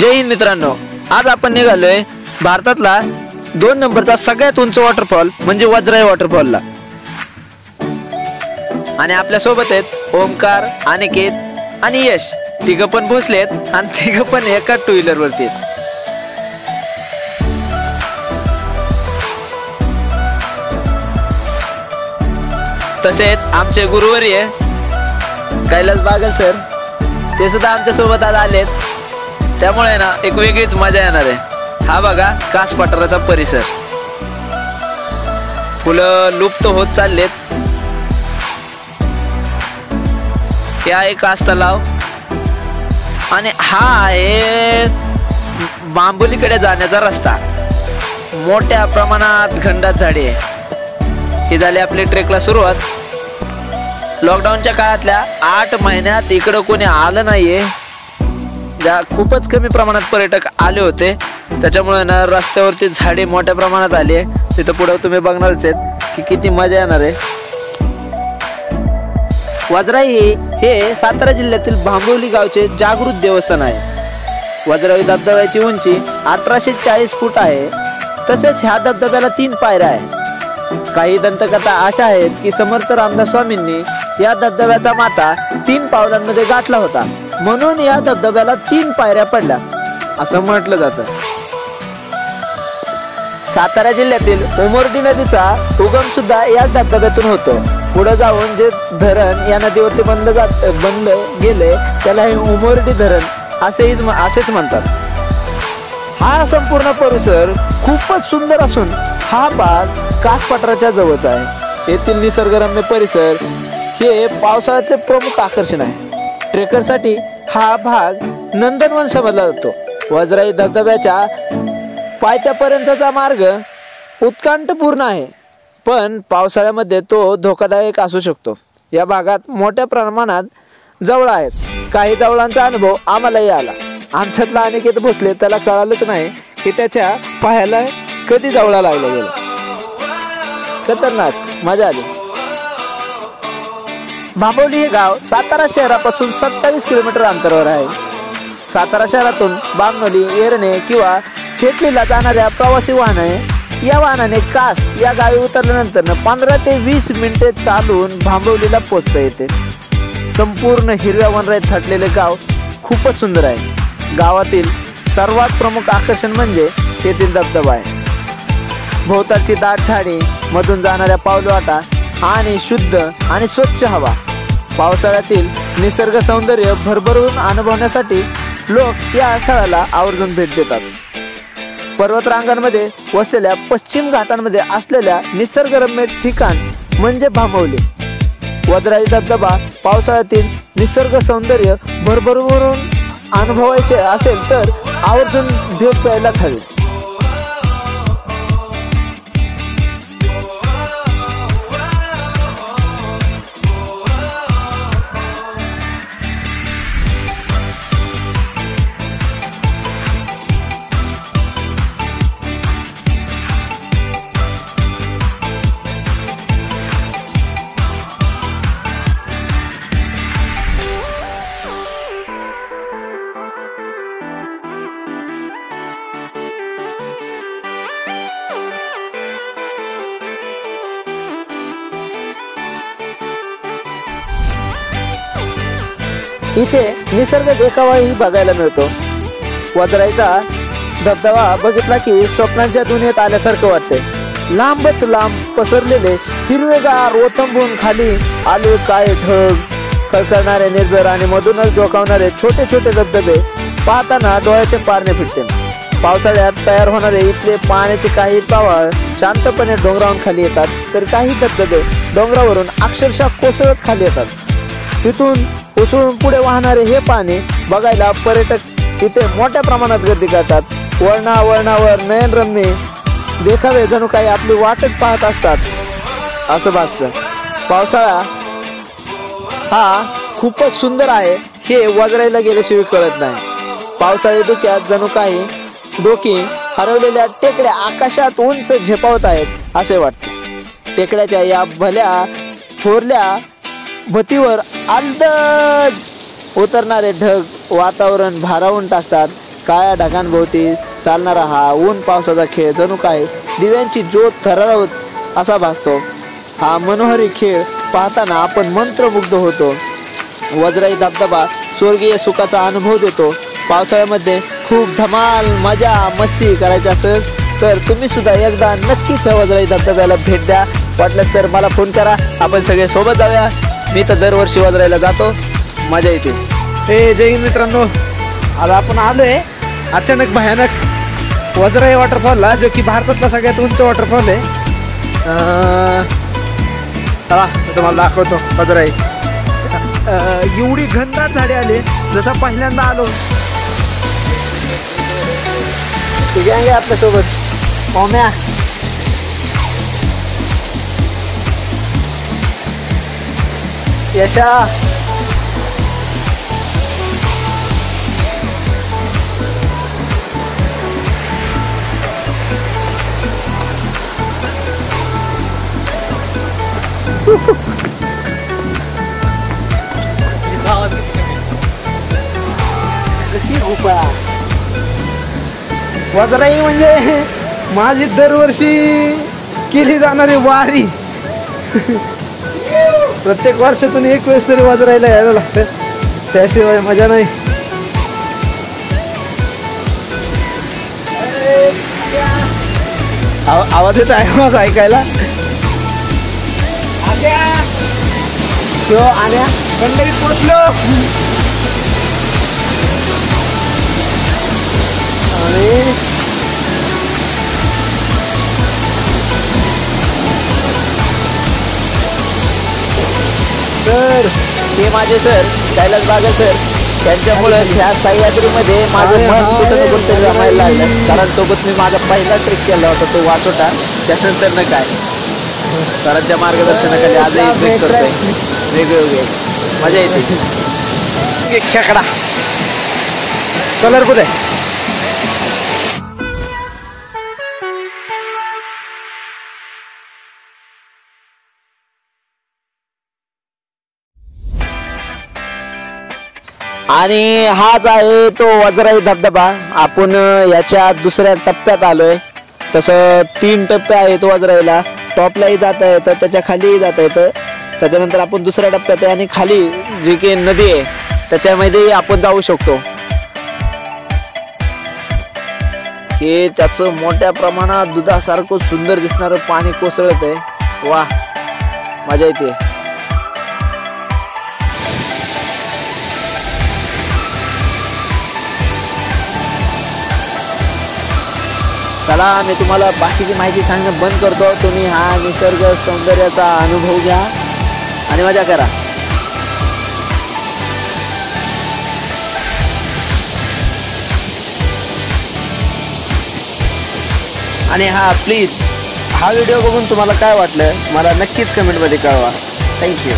जय हिंद मित्रांनो, आज आपण निघालोय भारतातला 2 नंबरचा सगळ्यात उंच वॉटरफॉल म्हणजे वज्राई वॉटरफॉलला। आणि आपल्या सोबत आहेत ओमकार, अनिकेत आणि यश। तिघ पण पोहोचलेत आणि तिघ पण एका टू व्हीलर वरती। तसेच आमचे गुरुवर्य कैलास बागल सर ते सुद्धा आमच्या सोबत आज आलेत, त्यामुळे ना एक वेगळीच मजा येणार आहे। हा बघा कास पठाराचा परिसर, फुलं लुप्त होत चाललेत। या एक कास तलाव आणि हा आहे बांबोलीकडे जाण्याचा रस्ता। मोठ्या प्रमाणात घनदाट झाडी आहे। ही झाली आपली ट्रेकला सुरुवात। लॉकडाऊनच्या काळातल्या 8 महिन्यात इकडं कोणी आलं नाहीये, खूपच कमी प्रमाणात पर्यटक आले होते, त्याच्यामुळे ना रस्त्यावरती झाडे मोठ्या प्रमाणात आली आहे। तिथं पुढे तुम्ही बघणारच आहेत की किती मजा येणार आहे। वज्राई हे सातारा जिल्ह्यातील बांबोली गावचे जागृत देवस्थान आहे। वज्राई धबधब्याची उंची 1840 फूट आहे। तसेच ह्या धबधब्याला 3 पायऱ्या आहेत। काही दंतकथा अशा आहेत की समर्थ रामदास स्वामींनी या धबधब्याचा माथा 3 पावलांमध्ये गाठला होता, म्हणून या धबधब्याला 3 पायऱ्या पडल्या असं म्हटलं जातं। सातारा जिल्ह्यातील उमरडी नदीचा उगम सुद्धा या धबधब्यातून होतो। पुढे जाऊन जे धरण या नदीवरती बनलं गेले त्याला हे उमरडी धरण असेच म्हणतात। हा संपूर्ण परिसर खूपच सुंदर असून हा भाग कास पठाराच्या जवळचा आहे। येथील निसर्गरम्य परिसर हे पावसाळ्याचे प्रमुख आकर्षण आहे। ट्रेकरसाठी हा भाग नंदनवन समजला जातो। वज्राई धबधब्याच्या पायथ्यापर्यंतचा मार्ग उत्कंठपूर्ण आहे, पण पावसाळ्यामध्ये तो धोकादायक असू शकतो। या भागात मोठ्या प्रमाणात जवळ आहेत। काही जवळांचा अनुभव आम्हालाही आला। आमच्यातला अनिकेत भोसले त्याला कळालंच नाही की त्याच्या पायाला कधी जवळ लागलं गेलं। खतरनाक मजा आली। बांबोली हे गाव सातारा शहरापासून 27 किलोमीटर अंतरावर आहे। सातारा शहरातून बांबोली, येरणे किंवा खेटलीला जाणाऱ्या प्रवासी वाहने या वाहनाने कास या गावी उतरल्यानंतर 15 ते 20 मिनिटे चालून बांबोलीला पोहोचता येते। संपूर्ण हिरव्या वनराईत थटलेले गाव खूपच सुंदर आहे। गावातील सर्वात प्रमुख आकर्षण म्हणजे येथील धबधबा आहे। भोवतालची दाट झाडी, मधून जाणाऱ्या पावलवाटा आणि शुद्ध आणि स्वच्छ हवा। पावसाळ्यातील निसर्ग सौंदर्य भरभरून अनुभवण्यासाठी लोक या स्थळाला आवर्जून भेट देतात। पर्वतरांगांमध्ये वसलेल्या पश्चिम घाटांमध्ये असलेल्या निसर्गरम्य ठिकाण म्हणजे बांबोली। वज्राई धबधबा पावसाळ्यातील निसर्ग सौंदर्य भरभरून अनुभवायचे असेल तर आवर्जून भेट द्यायलाच हवी। इथे निसर्ग देखावाही बघायला मिळतो। वज्राईचा धबधबा बघितला की स्वप्नांच्या दुनियेत आल्यासारखं वाटते। लांबच लांब पसरलेले हिरवेगार ओथंबून खाली आले काय ढग, कळकळणारे निर्झर आणि मधूनच डोकावणारे छोटे छोटे धबधबे पाहताना डोळ्याचे पारणे फिटते। पावसाळ्यात तयार होणारे इथले पाण्याचे काही प्रवाह शांतपणे डोंगरावरून खाली येतात, तर काही धबधबे डोंगरावरून अक्षरशः कोसळत खाली येतात। तिथून उसळून पुढे वाहणारे हे पाणी बघायला पर्यटक इथे मोठ्या प्रमाणात गर्दी करतात। वळणावर नयनरम्य देखावे जणू काही आपली वाटच पाहत असतात असं भासतं। पावसाळा हा खूपच सुंदर आहे हे वज्राईला गेल्याशिवाय कळत नाही। पावसाळी धुक्यात जणू काही डोकी हरवलेल्या टेकड्या आकाशात उंच झेपावत आहेत असे वाटते। टेकड्याच्या या भल्या थोरल्या भतीवर अलगद उतरणारे ढग वातावरण भारावून टाकतात। काळ्या ढगांभोवती चालणारा हा ऊन पावसाचा खेळ जणू काय दिव्यांची ज्योत थरारवत असा भासतो. हा मनोहरी खेळ पाहताना आपण मंत्रमुग्ध होतो. वजराई धबधबा स्वर्गीय सुखाचा अनुभव देतो. पावसाळ्यामध्ये खूप धमाल मजा मस्ती करायची असेल तर तुम्ही सुद्धा एकदा नक्कीच वजराई धबधब्याला भेट द्या. वाटलंच तर मला फोन करा, आपण सगळे सोबत जाऊया. मी तर दरवर्षी वजराईला जातो, मजा येते. जय हिंद मित्रांनो, आज आपण आलोय अचानक भयानक वजराई वॉटरफॉलला, जो की भारतातला सगळ्यात उंच वॉटरफॉल आहे. चला तुम्हाला दाखवतो वजराई. एवढी घनदाट झाडे आले जसा पहिल्यांदा आलो. गँग आहे आपल्यासोबत, पौम्या यशा कशी गुफा. वजराई म्हणजे माझी दरवर्षी केली जाणारी वारी. प्रत्येक वर्षातून एक वेळेस तरी वजराईला यायला लागतं, त्याशिवाय मजा नाही. आवाज येत आहे माझा ऐकायला. आल्या पंढरीत पोचलो. आणि सर हे माझे सर कैलास बागल सर, त्यांच्यामुळे ह्या सह्याद्रीमध्ये माझं मन कुठं कुठं रमायला लागलं. सरांसोबत मी माझा पहिला ट्रिप केला होता तो वासोटा, त्यानंतर न काय सरांच्या मार्गदर्शनाखाली आजही ट्रेक करतोय. वेगवेगळे मजा येते. खेकडा कलर कुठे. आणि हाच आहे तो वजराई धबधबा. आपण याच्या दुसऱ्या टप्प्यात आलोय. तसं 3 टप्पे आहेत वजराईला. टॉपलाही जाता येतं, त्याच्या खालीही जाता येतं. त्याच्यानंतर आपण दुसऱ्या टप्प्यात आहे आणि खाली जी काही नदी आहे त्याच्यामध्येही आपण जाऊ शकतो. हे त्याचं मोठ्या प्रमाणात दुधासारखं सुंदर दिसणारं पाणी कोसळत आहे. वा, मजा येते. चला मी तुम्हाला बाकीची माहिती सांगणं बंद करतो. तुम्ही हा निसर्ग सौंदर्याचा अनुभव घ्या आणि मजा करा. आणि प्लीज हा व्हिडिओ बघून तुम्हाला काय वाटलं मला नक्कीच कमेंटमध्ये कळवा. थँक्यू.